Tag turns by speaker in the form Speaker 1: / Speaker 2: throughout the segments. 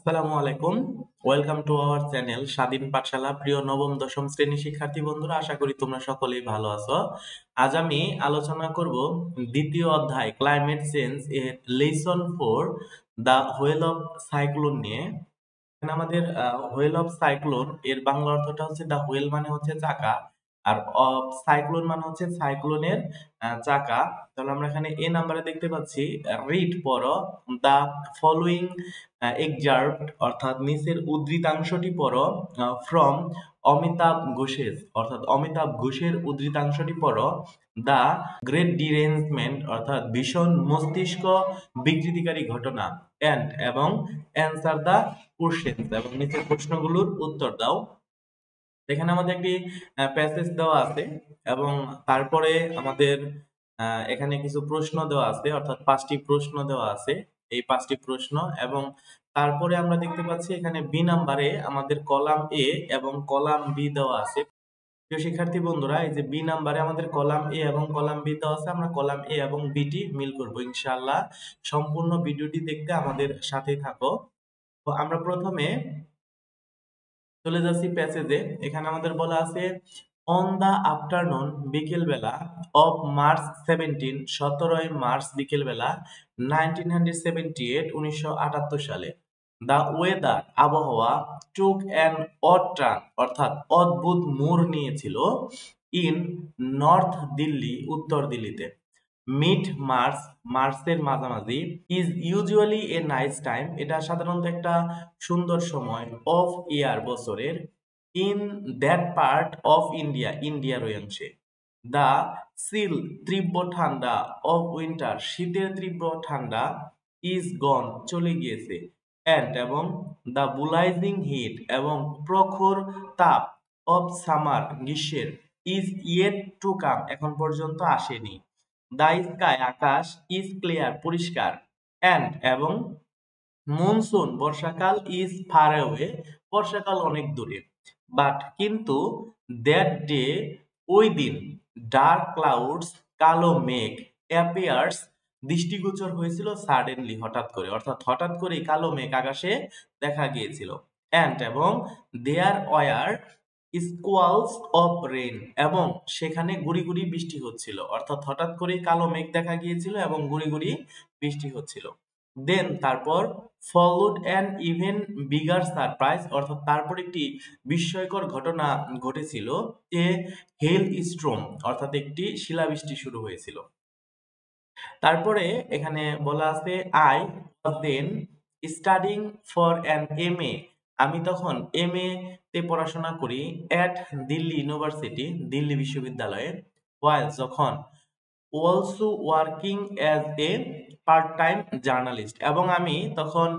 Speaker 1: আসসালামু আলাইকুম। Welcome to our channel স্বাধীন পাঠশালা। প্রিয় নবম দশম শ্রেণী শিক্ষার্থী বন্ধুরা, আশা করি তোমরা সকলেই ভালো আছো। আজ আমি আলোচনা করব দ্বিতীয় অধ্যায় ক্লাইমেট চেঞ্জ এর lesson 4 the fuel of cyclone নিয়ে। এখানে আমাদের হুয়েল অফ সাইক্লোন এর বাংলা অর্থটা হচ্ছে দ্য হুয়েল মানে হচ্ছে চাকা, আর অফ সাইক্লোন মানে হচ্ছে সাইক্লোনের চাকা। তাহলে আমরা এখানে এ নাম্বারে দেখতে পাচ্ছি রিড পড়ো দ্য ফলোইং এক্সার্ভড অর্থাৎ নিচের উদ্ধৃতাংশটি পড়ো ফ্রম অমিতাভ ঘোষের অর্থাৎ অমিতাভ ঘোষের উদ্ধৃতাংশটি পড়ো দ্য গ্রেট ডিরেঞ্জমেন্ট অর্থাৎ ভীষণ মস্তিষ্ক বিকৃতিকারী ঘটনা এন্ড এবং অ্যান্সার দ্য কোশ্চেনস এবং নিচের প্রশ্নগুলোর উত্তর দাও। এখানে আমাদের একটি প্যাসেজ দেওয়া আছে এবং তারপরে আমাদের এখানে কিছু প্রশ্ন দেওয়া আছে, অর্থাৎ 5টি প্রশ্ন দেওয়া আছে। এই 5টি প্রশ্ন এবং তারপরে আমরা দেখতে পাচ্ছি এখানে বি নাম্বারে আমাদের কলাম এ এবং কলাম বি দেওয়া আছে। প্রিয় শিক্ষার্থী বন্ধুরা, এই যে বি নাম্বারে আমাদের কলাম এ এবং কলাম বি দেওয়া আছে, আমরা কলাম এ এবং বিটি মিল করব ইনশাআল্লাহ। সম্পূর্ণ ভিডিওটি দেখতে আমাদের সাথেই থাকো। তো আমরা প্রথমে চলে যাচ্ছি প্যাসেজে। এখানে আমাদের বলা আছে অন দা আফটারনুন বিকেল বেলা অফ মার্চ 17 মার্চ বিকেল বেলা 1978 সালে দা ওয়েদার আবহাওয়া টুক অ্যান অড টার্ন অর্থাৎ অদ্ভুত মোড় নিয়েছিল ইন নর্থ দিল্লি উত্তর দিল্লিতে। মিড মার্চ মার্চের মাঝামাঝি is usually a nice time এটা সাধারণত একটা সুন্দর সময় অফ ইয়ার বছরের in that part of India ইন্ডিয়ার ওই অংশে। দ্য সিল তীব্র ঠান্ডা অফ উইন্টার শীতের তীব্র ঠান্ডা ইজ গন চলে গিয়েছে অ্যান্ড এবং দ্য বুলাইজিং হিট এবং প্রখর তাপ অফ সামার গ্রীষ্মের ইজ ইয়েট টু কাম এখন পর্যন্ত আসেনি। The sky Akash is clear পরিষ্কার অ্যান্ড এবং মনসুন বর্ষাকাল ইজ ফার অ্যাওয়ে বর্ষাকাল অনেক দূরে। বাট কিন্তু দ্যাট ডে ওই দিন ডার্ক ক্লাউডস কালো মেঘ অ্যাপিয়ার্স দৃষ্টিগোচর হয়েছিল সাডেনলি হঠাৎ করে, অর্থাৎ হঠাৎ করেই কালো মেঘ আকাশে দেখা গিয়েছিল। অ্যান্ড এবং there were squalls of rain এবং সেখানে গুড়ি গুড়ি বৃষ্টি হচ্ছিল, অর্থাৎ হঠাৎ করেই কালো মেঘ দেখা গিয়েছিল এবং গুড়ি গুড়ি বৃষ্টি হচ্ছিল। দেন তারপর followed an even bigger surprise অর্থাৎ তারপর একটি বিস্ময়কর ঘটনা ঘটেছিল। এ হেল স্ট্রম অর্থাৎ একটি শিলাবৃষ্টি শুরু হয়েছিল। তারপরে এখানে বলা আছে I was then studying for an MA আমি তখন এমএ তে পড়াশোনা করি অ্যাট দিল্লি ইউনিভার্সিটি দিল্লি বিশ্ববিদ্যালয়ে। ওয়াইল যখন also working as a part time journalist এবং আমি তখন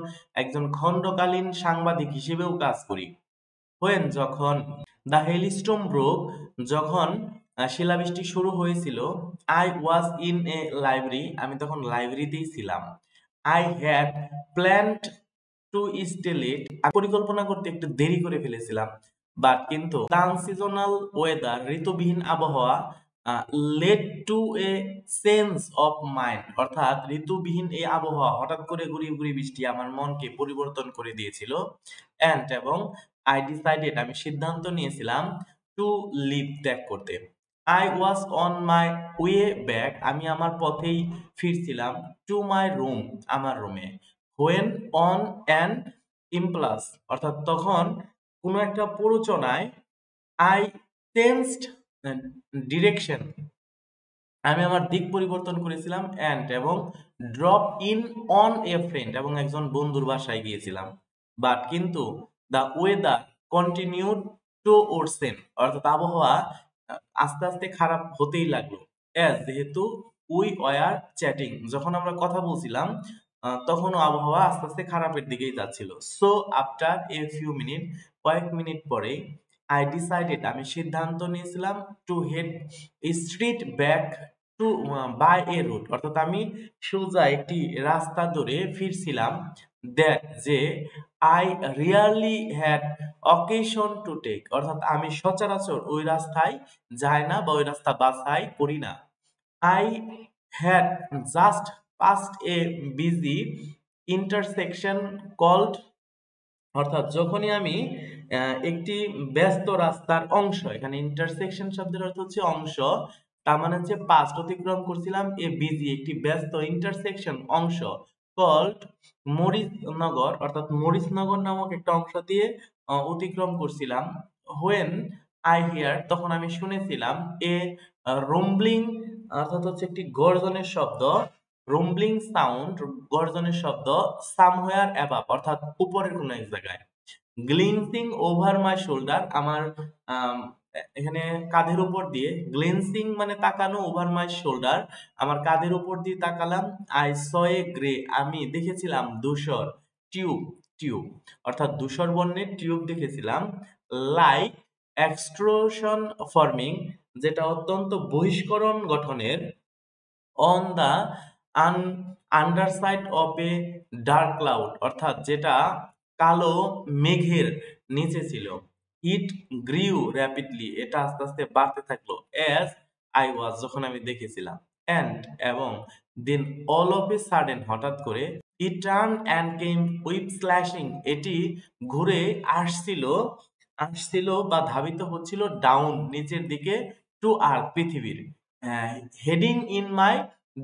Speaker 1: একজন খণ্ডকালীন সাংবাদিক হিসেবেও কাজ করি। হোয়েন যখন দ্য হেলস্টোম ব্রোক যখন শিলাবৃষ্টি শুরু হয়েছিল I was in a library আমি তখন লাইব্রেরিতেই ছিলাম। I had planned to stay late আমি পরিকল্পনা করতে একটু দেরি করে ফেলেছিলাম। বাট কিন্তু আনসিজনাল ওয়েদার ঋতুবিহীন আবহাওয়া led to a change of mind অর্থাৎ ঋতুবিহীন এই আবহাওয়া হঠাৎ করে গুড়ি গুড়ি বৃষ্টি আমার মনকে পরিবর্তন করে দিয়েছিল। অ্যান্ড এবং আই ডিসাইডেড আমি সিদ্ধান্ত নিয়েছিলাম টু লিভ ত্যাগ করতে। I was on my way back আমি আমার পথেই ফিরছিলাম টু মাই রুম আমার রুমে। হোয়েন অন অ্যান ইমপ্লাস অর্থাৎ তখন কোনো একটা প্ররোচনায় আই চেঞ্জড ডিরেকশন আমি আমার দিক পরিবর্তন করেছিলাম অ্যান্ড এবং drop in on a friend এবং একজন বন্ধুর বাসায় গিয়েছিলাম। বাট কিন্তু দ্য ওয়েদার কন্টিনিউড টু ওরসেন অর্থাৎ আবহাওয়া আস্তে আস্তে খারাপ হতেই লাগলো। অ্যাজ যেহেতু উই ওয়ার চ্যাটিং যখন আমরা কথা বলছিলাম তখনও আবহাওয়া আস্তে আস্তে খারাপের দিকেই যাচ্ছিল। So after a few minute কয়েক মিনিট পরে আই ডিসাইডেড আমি সিদ্ধান্ত নিয়েছিলাম to head straight back to by a route অর্থাৎ আমি সোজা একটি রাস্তা ধরে ফিরছিলাম। দ্যাট যে I rarely had occasion to take অর্থাৎ আমি সচরাচর ওই রাস্তায় যাই না বা ওই রাস্তা বাছাই করি না। I had just past a busy intersection called অর্থাৎ যখনই আমি একটি ব্যস্ত রাস্তার অংশ, এখানে ইন্টারসেকশন শব্দের অর্থ হচ্ছে অংশ, তার মানে হচ্ছে পাস্ট অতিক্রম করছিলাম, এ বিজি একটি ব্যস্ত ইন্টারসেকশন অংশ কল্ড মরিচনগর, অর্থাৎ মরিচনগর নামক একটা অংশ দিয়ে অতিক্রম করছিলাম। হোয়েন আই হিয়ার, তখন আমি শুনেছিলাম এ রুম্বলিং, অর্থাৎ হচ্ছে একটি গর্জনের শব্দ, রুম্বলিং সাউন্ড, গর্জনের শব্দ, সামহোয়ার অ্যাবাভ, অর্থাৎ উপরের কোনো এক জায়গায়, গ্লিনসিং ওভার মাই শোল্ডার, আমার আম, এখানে কাঁধের উপর দিয়ে, গ্লিনসিং মানে তাকানো, ওভার মাই শোল্ডার আমার কাঁধের উপর দিয়ে তাকালাম, আই স এ গ্রে, আমি দেখেছিলাম ধূসর, টিউব, টিউব অর্থাৎ ধূসর বর্ণের টিউব দেখেছিলাম, লাইক এক্সট্রুশন ফর্মিং, যেটা অত্যন্ত বহিষ্করণ গঠনের, on the underside of a dark cloud, অর্থাৎ যেটা কালো মেঘের নিচে ছিল, ইট গ্রিউ র্যাপিডলি, এটা আস্তে আস্তে বাড়তে থাকলো, অ্যাজ আই ওয়াজ, যখন আমি দেখেছিলাম, অ্যান্ড এবং then all of a sudden, হঠাৎ করে, it turn and came with slashing, এটি ঘুরে আসছিল, আসছিল বা ধাবিত হচ্ছিল ডাউন, নিচের দিকে, টু আর্থ, পৃথিবীর, হেডিং ইন মাই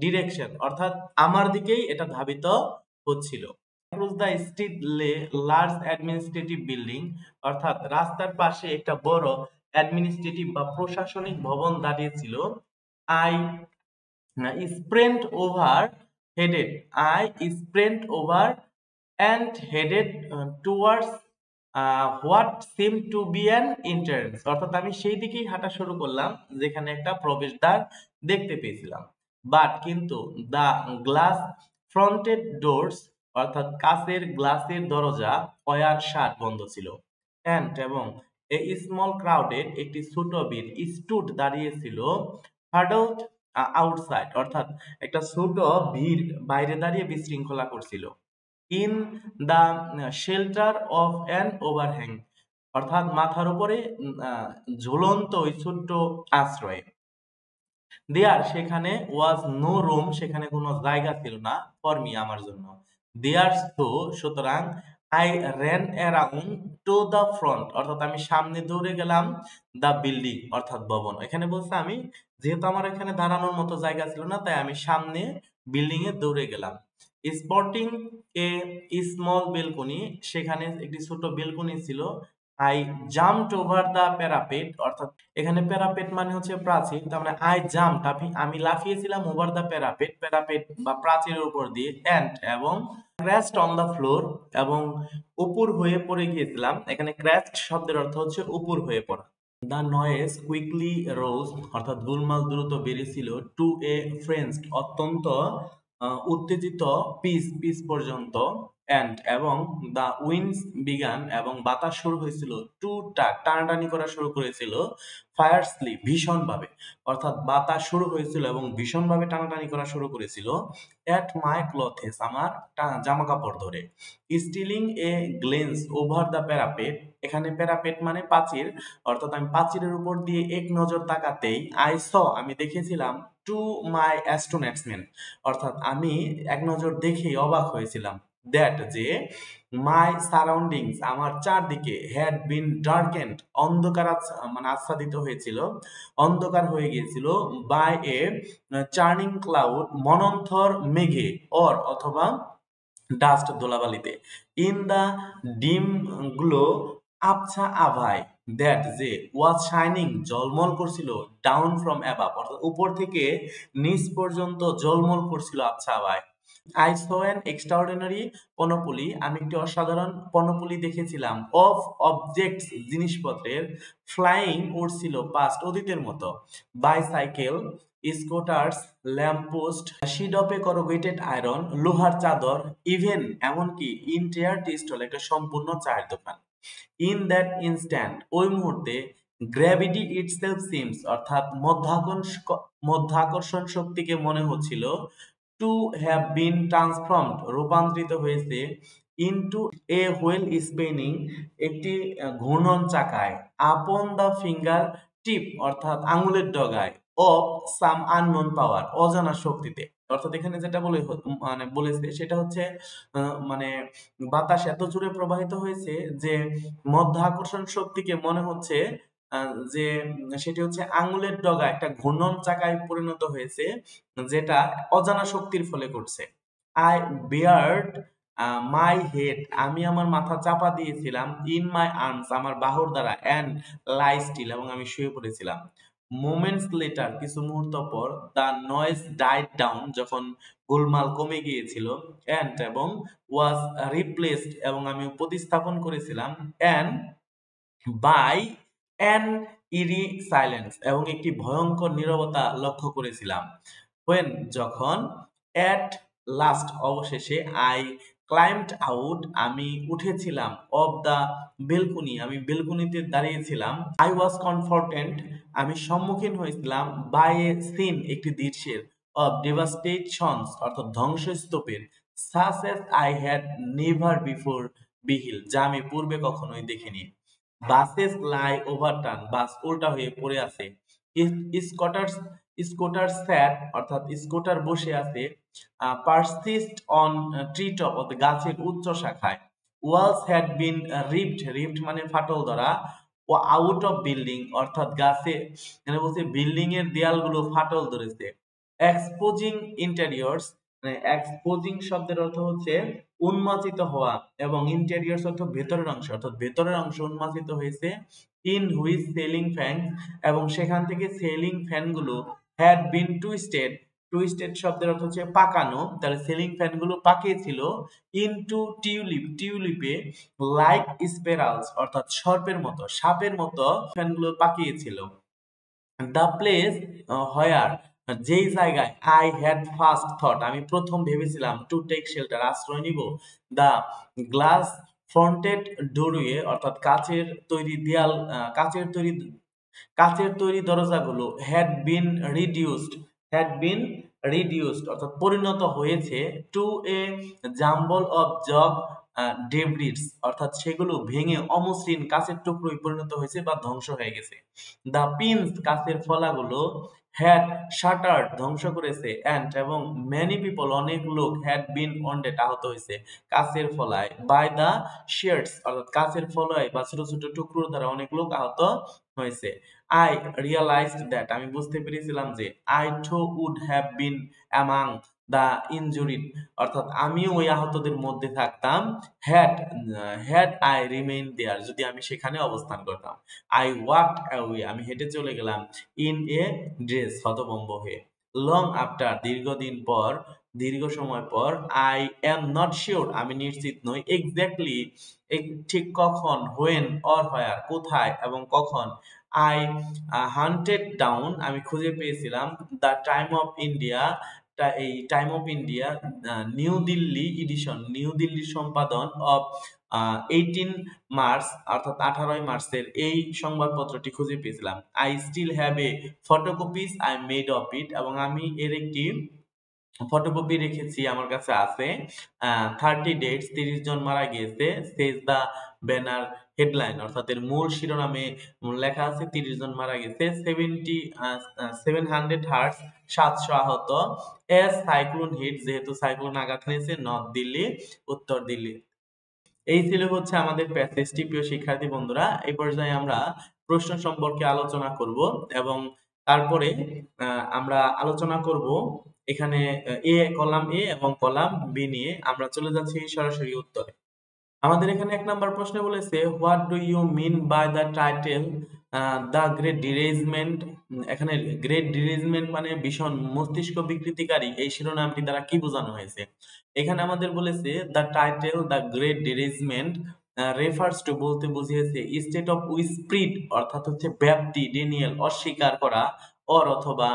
Speaker 1: ডিরেকশন, অর্থাৎ আমার দিকেই এটা ধাবিত হচ্ছিল। অ্যাক্রস দ্য স্ট্রিট লে লার্জ অ্যাডমিনিস্ট্রেটিভ বিল্ডিং, অর্থাৎ রাস্তার পাশে একটা বড় অ্যাডমিনিস্ট্রেটিভ বা প্রশাসনিক ভবন দাঁড়িয়েছিল। I sprint over headed, I sprint over and headed towards what seemed to be an entrance, অর্থাৎ আমি সেই দিকেই হাঁটা শুরু করলাম যেখানে একটা প্রবেশদ্বার দেখতে পেয়েছিলাম, বাট কিন্তু দ্য গ্লাস ফ্রন্টেড ডোরস, অর্থাৎ কাচের গ্লাসের দরজা, ওয়ার শাট, বন্ধ ছিল, অ্যান্ড এবং এ স্মল ক্রাউডেড, একটি ছোট ভিড়, স্টুড দাঁড়িয়েছিল, হার্ডলড আউটসাইড, অর্থাৎ একটা ছোট ভিড় বাইরে দাঁড়িয়ে বিশৃঙ্খলা করছিল, in the shelter of an overhang, অর্থাৎ মাথার উপরে ঝুলন্ত ওই ছোট্ট আশ্রয়ে, দেয়ার, সেখানে, ওয়াজ নো রুম, সেখানে কোনো জায়গা ছিল না, ফর মি, আমার জন্য, দেয়ার, তো, সুতরাং, I ran around to the front, অর্থাৎ আমি সামনে দৌড়ে গেলাম, দ্য বিল্ডিং, অর্থাৎ ভবন, এখানে বলছে আমি, যেহেতু আমার এখানে দাঁড়ানোর মতো জায়গা ছিল না, তাই আমি সামনে বিল্ডিং এ দৌড়ে গেলাম, স্পটিং এ স্মল বেলকনি, সেখানে একটি ছোট বেলকনি ছিল, I jumped over the parapet, অর্থাৎ এখানে প্যারাপেট মানে হচ্ছে প্রাচীর, তার মানে আই জাম্পড, আমি লাফিয়েছিলাম, ওভার দ্য প্যারাপেট, প্যারাপেট বা প্রাচীরের উপর দিয়ে, অ্যান্ড এবং ক্র্যাশড অন দ্য ফ্লোর, এবং উপর হয়ে পড়ে গিয়েছিলাম, এখানে ক্র্যাশড শব্দের অর্থ হচ্ছে উপর হয়ে পড়া, দ্য নয়েজ কুইকলি রোজ, অর্থাৎ গোলমাল দ্রুত বেড়েছিল, টু এ ফ্রেঞ্চ, অত্যন্ত উত্তেজিত, পিস, পিস পর্যন্ত, অ্যান্ড এবং দ্য উইন্ডস বিগান, এবং বাতাস শুরু হয়েছিল, টু টানাটানি করা শুরু করেছিল, ফায়ারসলি, ভীষণভাবে, অর্থাৎ বাতাস শুরু হয়েছিল এবং ভীষণভাবে টানাটানি করা শুরু করেছিল, অ্যাট মাই ক্লথেস, আমার জামা কাপড় ধরে, stealing A glance over the parapet, এখানে প্যারাপেট মানে প্রাচীর, অর্থাৎ আমি প্রাচীরের উপর দিয়ে এক নজর তাকাতেই, আই স, আমি দেখেছিলাম, টু মাই অ্যাস্টোনেটসমেন্ট, অর্থাৎ আমি এক নজর দেখেই অবাক হয়েছিলাম, দ্যাট, যে, মাই সারাউন্ডিংস, আমার চারদিকে, হ্যাড বিন ডার্কেন্ড, অন্ধকার মানে আচ্ছাদিত হয়েছিল, অন্ধকার হয়ে গিয়েছিল, বাই এ চার্নিং ক্লাউড, মনন্থর মেঘে, অর, অথবা ডাস্ট, ধুলাবালিতে, ইন দ্য ডিম গ্লো, আবছা আভায়, দ্যাট, যে, ওয়াজ শাইনিং, ঝলমল করছিল, ডাউন ফ্রম অ্যাবাভ, অর্থাৎ উপর থেকে নিচ পর্যন্ত ঝলমল করছিল আবছা আভায়, I saw an extraordinary panoply, আমি একটি অসাধারণ পনোপলি দেখেছিলাম, অফ অবজেক্টস, জিনিসপত্রের, ফ্লাইং, উড়ছিল, পাস্ট, অতীতের মতো, bicycle, scooters, lamppost, sheet of a corrugated iron, লোহার চাদর, ইভেন, এমনকি, ইন্টায়ার টি স্টল, একটা সম্পূর্ণ চায়ের দোকান, ইন দ্যাট ইনস্ট্যান্ট, ওই মুহূর্তে, গ্র্যাভিটি ইটসেলফ সিমস, অর্থাৎ মধ্যাকর্ষণ শক্তিকে মনে হচ্ছিল, টু হ্যাভ বিন ট্রান্সফর্মড, রূপান্তরিত হয়েছে, ইনটু এ হুইল স্পিনিং, একটি ঘূর্ণন চাকায়, আপন দ্য ফিঙ্গার টিপ, অর্থাৎ আঙুলের ডগায়, অফ সাম আননোন পাওয়ার, অজানা শক্তিতে। অর্থাৎ এখানে যেটা বলেছে সেটা হচ্ছে মানে বাতাস এত জোরে প্রবাহিত হয়েছে যে মধ্য আকর্ষণ শক্তিকে মনে হচ্ছে যে সেটি হচ্ছে আঙুলের ডগা একটা ঘূর্ণন চাকায় পরিণত হয়েছে, যেটা অজানা শক্তির ফলে ঘটছে। আই বিয়ার্ড মাই হেড, আমি আমার মাথা চাপা দিয়েছিলাম, ইন মাই আর্মস, আমার বাহুর দ্বারা, অ্যান্ড লাই স্টিল, এবং আমি শুয়ে পড়েছিলাম। মোমেন্টস লেটার, কিছু মুহূর্ত পর, দ্য নয়েজ ডাইড ডাউন, যখন গোলমাল কমে গিয়েছিল, অ্যান্ড এবং ওয়াজ রিপ্লেসড, এবং আমি প্রতিস্থাপন করেছিলাম, অ্যান্ড বাই অ্যান ইরি সাইলেন্স, এবং একটি ভয়ঙ্কর নীরবতা লক্ষ্য করেছিলাম। when, যখন, at লাস্ট, অবশেষে, আই ক্লাইম্বড আউট, আমি উঠেছিলাম, অফ দ্য বেলকুনি, আমি বেলকুনিতে দাঁড়িয়েছিলাম, আই ওয়াজ কনফ্রন্টেড, আমি সম্মুখীন হয়েছিলাম, বাই এ সিন, একটি দৃশ্যের, অফ ডেভাস্টেশনস, অর্থাৎ ধ্বংসস্তূপের, such as I had never before beheld, যা আমি পূর্বে কখনোই দেখিনি। বাসেস লাই ওভারটার্ন, বাস উল্টা হয়ে পড়ে আছে। স্কটার্স স্কুটার স্যাট, অর্থাৎ স্কুটার বসে আছে, পারসিস্ট অন ট্রি টপ, অর্থাৎ গাছের উচ্চ শাখায়। Walls had been ripped, ripped মানে ফাটল ধরা, ও আউট অফ বিল্ডিং, অর্থাৎ গাছে, এখানে বলছে বিল্ডিং এর দেয়ালগুলো ফাটল ধরেছে। এক্সপোজিং ইন্টেরিয়র্স, মানে এক্সপোজিং শব্দের অর্থ হচ্ছে উন্মোচিত হওয়া, এবং ইন্টেরিয়র্স অর্থ ভেতরের অংশ, অর্থাৎ ভেতরের অংশ উন্মোচিত হয়েছে। ইন হুইচ সেলিং ফ্যান, এবং সেখান থেকে সেলিং ফ্যানগুলো হ্যাড বিন টুইস্টেড, টুইস্টেড শব্দের অর্থ হচ্ছে পাকানো, তাহলে সিলিং ফ্যানগুলো পাকিয়েছিল। ইনটু টিউলিপ, টিউলিপে, লাইক স্পেরালস, অর্থাৎ সর্পের মতো, সাপের মতো ফ্যানগুলো পাকিয়েছিল। দ্য প্লেস, হোয়ার, যেই জায়গায়, আই হ্যাড ফার্স্ট থট, আমি প্রথম ভেবেছিলাম, টু টেক শেল্টার, আশ্রয় নিব। দ্য গ্লাস ফ্রন্টেড ডোরওয়ে, অর্থাৎ কাচের তৈরি দেয়াল, কাচের তৈরি দরজাগুলো, হ্যাড বিন রিডিউসড, অর্থাৎ পরিণত হয়েছে, to a jumble of jagged debris, অর্থাৎ সেগুলো ভেঙে অমসৃণ কাচের টুকরোয় পরিণত হয়েছে বা ধ্বংস হয়ে গেছে। দ্য পিনস, কাচের ফলাগুলো, হ্যাড শাটার্ড, ধ্বংস করেছে, অ্যান্ড এবং মেনি পিপল, অনেক লোক, হ্যাড বিন ওন্ডেড, আহত হয়েছে, কাচের ফলায়, বাই দ্য শেয়ার্স, অর্থাৎ কাচের ফলায় বা ছোট ছোট টুকরোর দ্বারা অনেক লোক আহত হয়েছে। আই রিয়ালাইজড দ্যাট, আমি বুঝতে পেরেছিলাম যে, I too would have been among the injured, অর্থাৎ আমিও ওই আহতদের মধ্যে থাকতাম, হ্যাড আই রিমেইন দেয়ার, যদি আমি সেখানে অবস্থান করতাম। আই ওয়াকড অ্যাওয়ে, আমি হেঁটে চলে গেলাম, ইন এ ড্রেস, হতভম্ব হয়ে। লং আফটার, দীর্ঘদিন পর, দীর্ঘ সময় পর, আই এম নট শিওর, আমি নিশ্চিত নই, এক্স্যাক্টলি, ঠিক কখন, হোয়েন অর হোয়ার, কোথায় এবং কখন, আই হান্টেড ডাউন, আমি খুঁজে পেয়েছিলাম, দ্য টাইম অফ ইন্ডিয়া, এই time of India new Delhi edition, new দিল্লির সম্পাদন, অফ 18 মার্চ, অর্থাৎ 18 মার্চের এই সংবাদপত্রটি খুঁজে পেয়েছিলাম। I still have a photocopies I made of it, এবং আমি এর একটি ফটোকপি রেখেছি, আমার কাছে আছে। 30 ডেটস, 30 জন মারা গিয়েছে, সেজ দ্য ব্যানার হেডলাইন, অর্থাৎ এর মূল শিরোনামে লেখা আছে 30 জন মারা গেছে, 700 হার্টস, 700 আহত, এস সাইক্লোন হিট, যেহেতু সাইক্লোন আঘাত হয়েছে নর্থ দিল্লি, উত্তর দিল্লি। এই ছিল হচ্ছে আমাদের প্যাসেজটি। প্রিয় শিক্ষার্থী বন্ধুরা, এই পর্যায়ে আমরা প্রশ্ন সম্পর্কে আলোচনা করব, এবং তারপরে আমরা আলোচনা করব এখানে কলাম এ এবং কলাম বি নিয়ে। আমরা চলে যাচ্ছি সরাসরি উত্তরে। আমাদের এখানে 1 নাম্বার প্রশ্নে বলেছে, what do you mean by the title the great derangement. এখানে গ্রেট ডিরেজমেন্ট মানে ভীষণ মস্তিষ্ক বিকৃতিকারী, এই শিরোনামটি দ্বারা কি বোঝানো হয়েছে? এখানে আমাদের বলেছে the title the great derangement refers to, বলতে বুঝিয়েছে, স্টেট অফ উইস্প্রিড, অর্থাৎ হচ্ছে ব্যাপ্তি, ডেনিয়েল, অস্বীকার করা, অর অথবা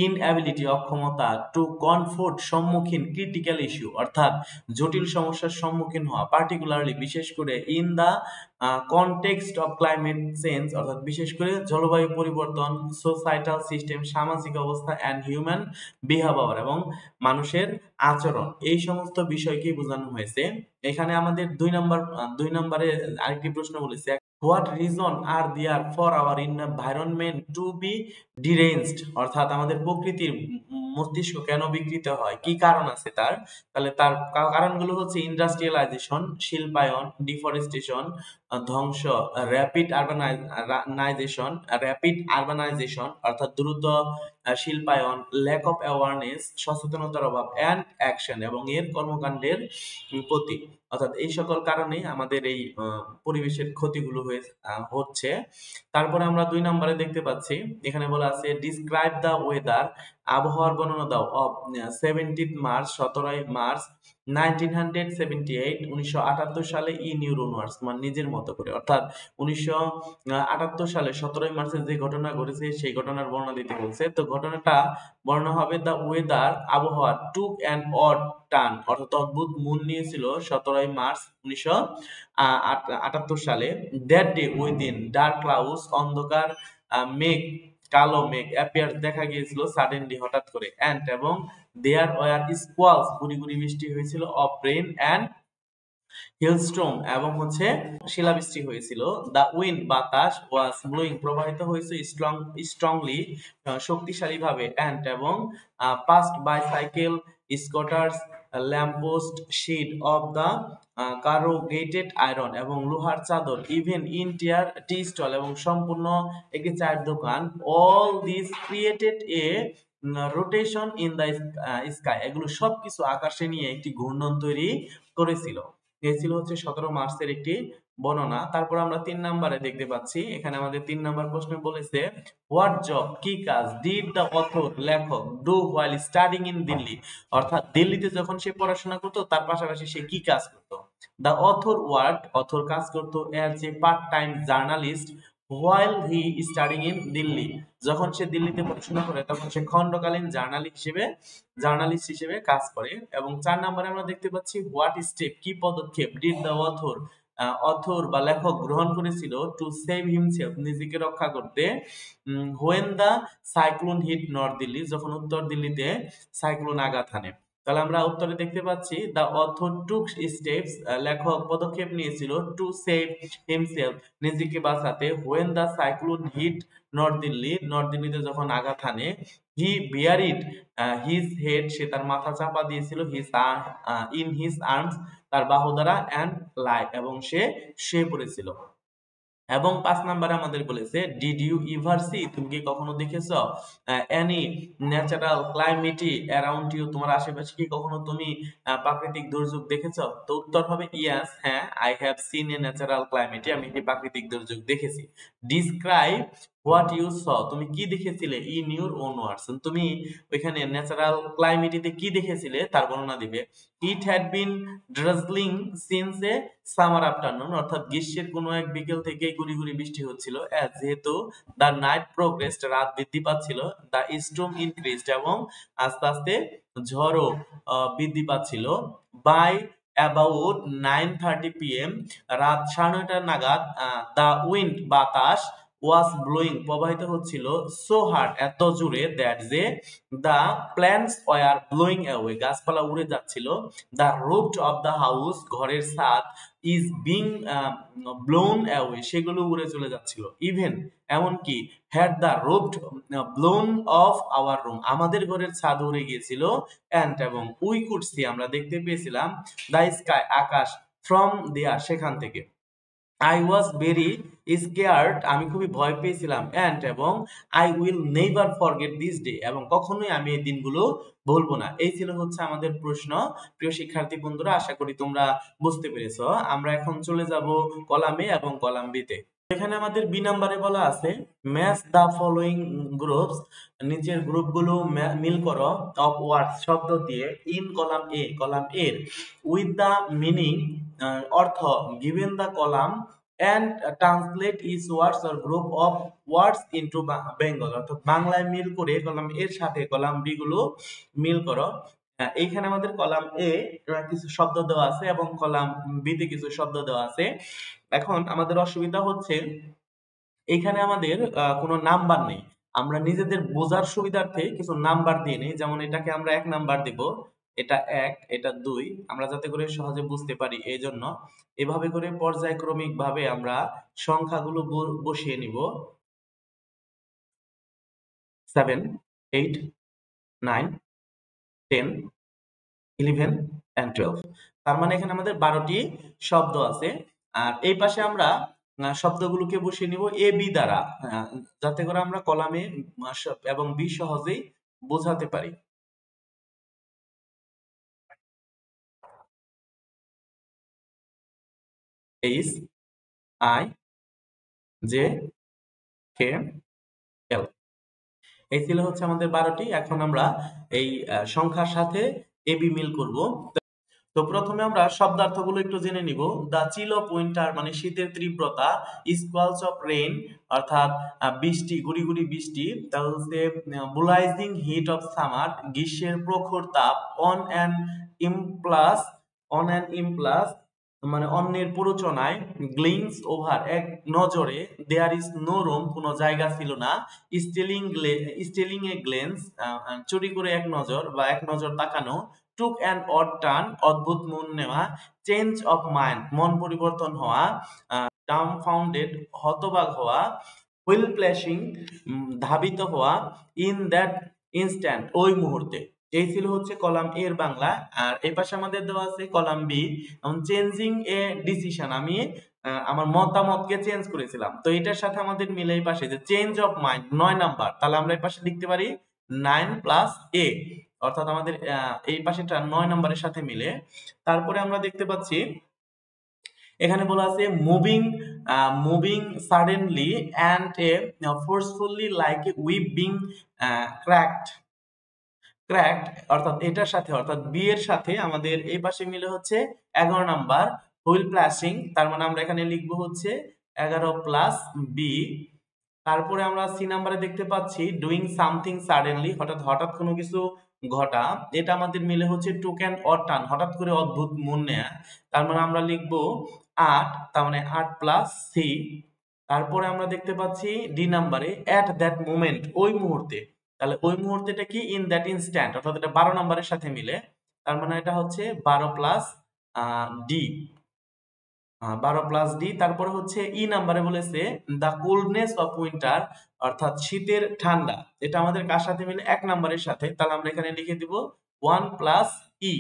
Speaker 1: ইনঅ্যাবিলিটি, অক্ষমতা, টু কনফ্রন্ট, সম্মুখীন, ক্রিটিক্যাল ইস্যু, অর্থাৎ জটিল সমস্যার সম্মুখীন হওয়া, পার্টিকুলারলি, বিশেষ করে, in the context of climate change, অর্থাৎ বিশেষ করে জলবায়ু পরিবর্তন, সোসাইটাল সিস্টেম, সামাজিক অবস্থা, অ্যান্ড হিউম্যান বিহেভিয়ার, এবং মানুষের আচরণ, এই সমস্ত বিষয়কেই বোঝানো হয়েছে। এখানে আমাদের 2 নম্বরে আরেকটি প্রশ্ন বলেছে, what reason are there for our environment to be deranged, অর্থাৎ আমাদের প্রকৃতির মস্তিষ্ক কেন বিকৃত হয়, কি কারণ আছে তার। তাহলে তার কারণগুলো হচ্ছে ইন্ডাস্ট্রিয়ালাইজেশন, শিল্পায়ন, ডিফরেস্টেশন, ধ্বংস, র্যাপিড আরবানাইজেশন অর্থাৎ দ্রুত শিল্পায়ন, ল্যাক অফ অ্যাওয়ারনেস সচেতনতার অভাব, অ্যান্ড অ্যাকশন এবং এর কর্মকাণ্ডের প্রতি, অর্থাৎ এই সকল কারণেই আমাদের এই পরিবেশের ক্ষতিগুলো হচ্ছে। তারপরে আমরা 2 নম্বরে দেখতে পাচ্ছি, এখানে বলা আছে ডিসক্রাইব দ্য ওয়েদার, আবহাওয়ার বর্ণনা দাও অফ 17 মার্চ 17 মার্চ 1978 1978 সালে ইন ইউর ওন ওয়ার্ডস, তোমার নিজের মতো করে, অর্থাৎ 1978 সালে 17 মার্চে যে ঘটনা ঘটেছে সেই ঘটনার বর্ণনা দিতে বলছে। তো ঘটনাটা বর্ণনা হবে দ্য ওয়েদার, আবহাওয়া টুক অ্যান অড টান, অর্থাৎ অদ্ভুত মন নিয়েছিল 17 মার্চ 1978 সালে। দ্যাট ডে ওই দিন ডার্ক ক্লাউডস, অন্ধকার মেঘ, কালো মেঘ অ্যাপিয়ার দেখা গিয়েছিল সাডেনলি হঠাৎ করে, অ্যান্ড এবং দেয়ার ওয়ার স্কোয়ালস গুড়ি গুড়ি বৃষ্টি হয়েছিল, অফ রেইন অ্যান্ড হেলস্টর্ম এবং হচ্ছে শিলাবৃষ্টি হয়েছিল। দ্য উইন্ড বাতাস ওয়াজ ব্লোয়িং প্রবাহিত হয়েছে স্ট্রংলি শক্তিশালী ভাবে, অ্যান্ড এবং past by cycle scooters lamppost sheet of the corrugated iron এবং লোহার চাদর, ইভেন ইন্টিয়ার টি স্টল এবং সম্পূর্ণ একটি চায়ের দোকান, all this created A rotation in the sky, এগুলো সবকিছু আকাশে নিয়ে একটি ঘূর্ণন তৈরি করেছিল। এই ছিল হচ্ছে 17 মার্চের একটি বর্ণনা। তারপর আমরা 3 নম্বরে দেখতে পাচ্ছি, এখানে আমাদের 3 নম্বর প্রশ্নে বলেছে হোয়াট জব, কি কাজ, ডিড দ্য অথর লেখক do while studying in Delhi, অর্থাৎ দিল্লিতে যখন সে পড়াশোনা করতো তার পাশাপাশি সে কি কাজ করতো। দ্য অথর ওয়ার্ক, অথর কাজ করতো as a part time journalist while he studying in Delhi, যখন সে দিল্লিতে পড়াশোনা করে তখন সে খণ্ডকালীন জার্নালিস্ট হিসেবে কাজ করে। এবং 4 নম্বরে আমরা দেখতে পাচ্ছি হোয়াট স্টেপ, কি পদক্ষেপ, ডিড দ্য অথর বা লেখক গ্রহণ করেছিল টু সেভ হিমসেলফ, নিজেকে রক্ষা করতে, when the cyclone hit north Delhi, যখন উত্তর দিল্লিতে সাইক্লোন আঘাত হানে। তাহলে আমরা উত্তরে দেখতে পাচ্ছি দ্য অথর টুক স্টেপস, লেখক পদক্ষেপ নিয়েছিল টু সেভ হিমসেলফ, নিজেকে বাঁচাতে, when the cyclone hit north দিল্লিতে যখন আঘাত হানে, হি বিয়ারিড হিজ হেড, সে তার মাথা চাপা দিয়েছিল, ইন হিজ আর্মস, তার বাহু দ্বারা, অ্যান্ড লাই এবং সে শুয়ে পড়েছিল। এবং 5 নম্বরে আমাদের বলেছে ডিড ইউ ইভার সি, তুমি কি কখনো দেখেছো এনি ন্যাচারাল ক্লাইমেটি অ্যারাউন্ড ইউ, তোমার আশেপাশে কি কখনো তুমি প্রাকৃতিক দুর্যোগ দেখেছো। তো উত্তর হবে ইয়াস, হ্যাঁ, I have seen a natural calamity, আমি একটি প্রাকৃতিক দুর্যোগ দেখেছি। ডিসক্রাইব হোয়াট ইউ স, তুমি কি দেখেছিলে ইন ইউর ওন ওয়ার্ডস, তুমি ওইখানে ন্যাচারাল ক্লাইমেটিতে কি দেখেছিলে তার বর্ণনা দিবে। It had been drizzling since a summer afternoon, অর্থাৎ গ্রীষ্মের কোনো এক বিকেল থেকে গুড়ি গুড়ি বৃষ্টি হচ্ছিল, যেহেতু দ্য নাইট প্রোগ্রেসড, রাত বৃদ্ধি পাচ্ছিল, দ্য স্টর্ম ইনক্রিজড এবং আস্তে আস্তে ঝড়ও বৃদ্ধি পাচ্ছিল, বাই অ্যাবাউট 9:30 PM, রাত 9:30 নাগাদ, দ্য উইন্ড বাতাস ওয়াজ ব্লোয়িং প্রবাহিত হচ্ছিল, সো হার্ড এত জোরে, দ্যাট যে the plants were blowing away গাছপালা উড়ে যাচ্ছিল, the roof of the house ঘরের ছাদ ইজ বিং ব্লোন অ্যাওয়ে সেগুলো উড়ে চলে যাচ্ছিল, ইভেন এমনকি had the roof blown off our room আমাদের ঘরের ছাদ উড়ে গিয়েছিল, অ্যান্ড এবং উই কুড সি আমরা দেখতে পেয়েছিলাম, দ্য স্কাই আকাশ, ফ্রম দেয়ার সেখান থেকে, আই ওয়াজ ভেরি স্কেয়ার্ড আমি খুবই ভয় পেয়েছিলাম, অ্যান্ড এবং I will never forget this day এবং কখনোই আমি এই দিনগুলো ভুলবো না। এই ছিল হচ্ছে আমাদের প্রশ্ন। প্রিয় শিক্ষার্থী বন্ধুরা, আশা করি তোমরা বুঝতে পেরেছো। আমরা এখন চলে যাব কলাম এ এবং কলাম বি তে। এখানে আমাদের বি নাম্বারে বলা আছে ম্যাচ দ্য ফলোইং গ্রুপস, নিচের গ্রুপগুলো মিল করো, অফ ওয়ার্ডস শব্দ দিয়ে, ইন কলাম এর, উইথ দ্য মিনিং অর্থ, given the column, and translate each words or group of words into Bengal, অর্থাৎ বাংলায় মিল করে কলাম এর সাথে কলাম বি গুলো মিল করো। এইখানে আমাদের কলাম এ কিছু শব্দ দেওয়া আছে এবং কলাম বি তে কিছু শব্দ দেওয়া আছে। এখন আমাদের অসুবিধা হচ্ছে এখানে আমাদের কোনো নাম্বার নেই, আমরা নিজেদের বোঝার সুবিধার্থে কিছু নাম্বার দিয়ে নিই, যেমন এটাকে আমরা 1 নাম্বার দিব, এটা 1, এটা 2, আমরা যাতে করে সহজে বুঝতে পারি এই জন্য এভাবে করে পর্যায়ক্রমিক ভাবে আমরা সংখ্যাগুলো বসিয়ে নিব। 7, 8, 9, 10, 11 and 12। তার মানে এখানে আমাদের 12টি শব্দ আছে। আর এই পাশে আমরা শব্দগুলোকে বসিয়ে নিব এ বি দ্বারা, যাতে করে আমরা কলামে এবং বি সহজেই বোঝাতে পারি। এইচ, আই, জে, কে, এল। এই ছিল হচ্ছে আমাদের 12টি। এখন আমরা এই সংখ্যার সাথে এ বি মিল করব। তো প্রথমে আমরা শব্দার্থগুলো একটু জেনে নিব। দ্য চিল অফ উইন্টার মানে শীতের তীব্রতা, স্কোয়ালস অফ রেইন অর্থাৎ বৃষ্টি, গুড়ি গুড়ি বৃষ্টি, তাহলে হচ্ছে বুলাইজিং হিট অফ সামার গ্রীষ্মের প্রখর তাপ, on an impulse, on an impulse মানে অন্যের প্ররোচনায়, গ্লিংস ওভার এক নজরে, দেয়ার ইজ নো রুম কোনো জায়গা ছিল না, স্টেলিং এ গ্লেন্স চুরি করে এক নজর বা এক নজর তাকানো, টুক অ্যান অড টার্ন অদ্ভুত মন নেওয়া, চেঞ্জ অফ মাইন্ড মন পরিবর্তন হওয়া, ডামফাউন্ডেড হতবাক হওয়া, হুইল প্ল্যাশিং ধাবিত হওয়া, ইন দ্যাট ইনস্ট্যান্ট ওই মুহূর্তে। এই ছিল হচ্ছে কলাম এর বাংলা। আর এই পাশে আমাদের দেওয়া আছে column B, changing a decision আমি আমার মতামতকে চেঞ্জ করেছিলাম, তো এটার সাথে আমাদের মিলে এই পাশে যে চেঞ্জ অফ মাইন্ড 9 নাম্বার, তাহলে আমরা এই পাশে লিখতে পারি 9 প্লাস এ, অর্থাৎ আমাদের এই পাশেটা 9 নম্বরের সাথে মিলে। তারপরে আমরা দেখতে পাচ্ছি এখানে বলা আছে moving suddenly and forcefully like a whip being cracked, অর্থাৎ এটার সাথে অর্থাৎ বি এর সাথে আমাদের এই পাশে মিলে হচ্ছে 11 নাম্বার হুইল প্লাসিং, তার মানে আমরা এখানে লিখবো হচ্ছে 11 প্লাস বি। তারপরে আমরা সি নাম্বারে দেখতে পাচ্ছি ডুইং সামথিং সাডেনলি, হঠাৎ হঠাৎ কোনো কিছু ঘটা, এটা আমাদের মিলে হচ্ছে টুক অ্যান্ড অড টার্ন হঠাৎ করে অদ্ভুত মন নেয়া, তার মানে আমরা লিখবো 8, তার মানে 8 প্লাস সি। তারপরে আমরা দেখতে পাচ্ছি ডি নাম্বারে এট দ্যাট মোমেন্ট ওই মুহূর্তে, তাহলে ওই মুহূর্তেটা কি ইন দ্যাট ইনস্ট্যান্ট, অর্থাৎ এটা 12 নাম্বারের সাথে মিলে, তার মানে এটা হচ্ছে 12 প্লাস ডি, 12 প্লাস ডি। তারপরে হচ্ছে ই নাম্বারে বলেছে দ্য কোল্ডনেস অফ উইন্টার অর্থাৎ শীতের ঠান্ডা, এটা আমাদের কার সাথে মিলে 1 নাম্বারের সাথে, তাহলে আমরা এখানে লিখে দিব 1 প্লাস ই।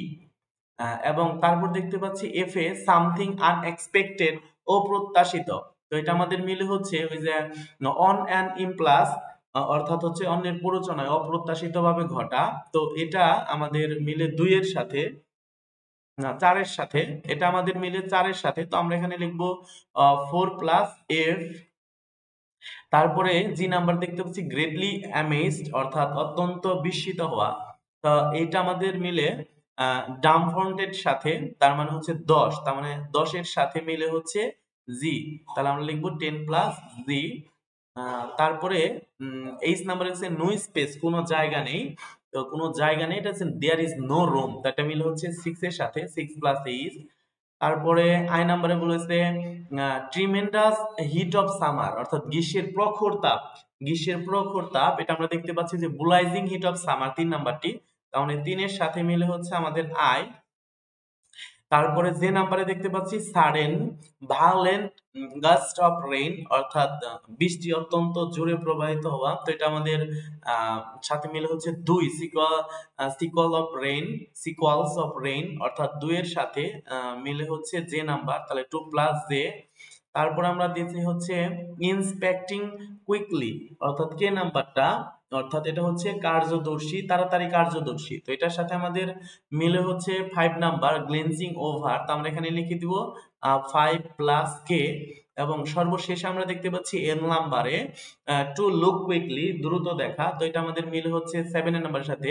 Speaker 1: এবং তারপর দেখতে পাচ্ছি এফ এ সামথিং আনএক্সপেক্টেড অপ্রত্যাশিত, তো এটা আমাদের মিলে হচ্ছে ওই যে অন অ্যান ইমপ্লাস অর্থাৎ হচ্ছে অন্যের প্ররোচনায় অপ্রত্যাশিত ভাবে ঘটা, তো এটা আমাদের মিলে 2 এর সাথে না 4 এর সাথে, এটা আমাদের মিলে 4 এর সাথে, তো আমরা এখানে লিখবো 4 প্লাস এফ। তারপরে জি নাম্বার দেখতে পাচ্ছি গ্রেটলি অ্যামেজড অর্থাৎ অত্যন্ত বিস্মিত হওয়া, তো এটা আমাদের মিলে ডামফাউন্ডেড সাথে, তার মানে হচ্ছে 10, তার মানে 10 এর সাথে মিলে হচ্ছে জি, তাহলে আমরা লিখবো 10 প্লাস জি। তারপরে এইচ নাম্বার হচ্ছে নো স্পেস কোনো জায়গা নেই, তো কোনো জায়গা নেই এটা হচ্ছে দেয়ার ইজ নো রুম, তো এটা মিলে হচ্ছে 6 এর সাথে 6 প্লাস এইচ। তারপরে আই নাম্বারে বলেছে ট্রিমেন্ডাস হিট অফ সামার অর্থাৎ গ্রীষ্মের প্রখর তাপ, গ্রীষ্মের প্রখর তাপ, এটা আমরা দেখতে পাচ্ছি যে বুলাইজিং হিট অফ সামার 3 নাম্বারটি, তাহলে 3 এর সাথে মিলে হচ্ছে আমাদের আই। তারপরে যে নাম্বারে দেখতে পাচ্ছি sudden violent gust of rain অর্থাৎ বৃষ্টি অত্যন্ত জোরে প্রবাহিত হওয়া, তো এটা আমাদের সাথে মিলে হচ্ছে 2 সিকোয়ালস অফ রেইন অর্থাৎ 2 এর সাথে মিলে হচ্ছে যে নাম্বার, তাহলে 2 প্লাস জে। তারপর আমরা দিয়েছি হচ্ছে ইন্সপেক্টিং কুইকলি অর্থাৎ কে নাম্বারটা, অর্থাৎ এটা হচ্ছে কার্যদর্শী তাড়াতাড়ি কার্যদর্শী, তো এটার সাথে আমাদের মিলে হচ্ছে 5 নাম্বার গ্লেন্সিং ওভার, তো আমরা এখানে লিখে দিব 5 প্লাস কে। এবং সর্বশেষ আমরা দেখতে পাচ্ছি এন নাম্বারে টু লুক কুইকলি দ্রুত দেখা, তো এটা আমাদের মিলে হচ্ছে 7 এর নাম্বারের সাথে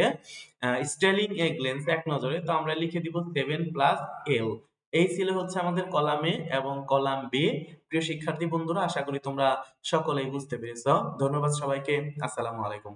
Speaker 1: স্টেলিং এ গ্লেন্স এক নজরে, তো আমরা লিখে দিব 7 প্লাস এল। এই ছিল হচ্ছে আমাদের কলাম এ এবং কলাম বি। প্রিয় শিক্ষার্থী বন্ধুরা, আশা করি তোমরা সকলেই বুঝতে পেরেছো। ধন্যবাদ সবাইকে, আসসালামু আলাইকুম।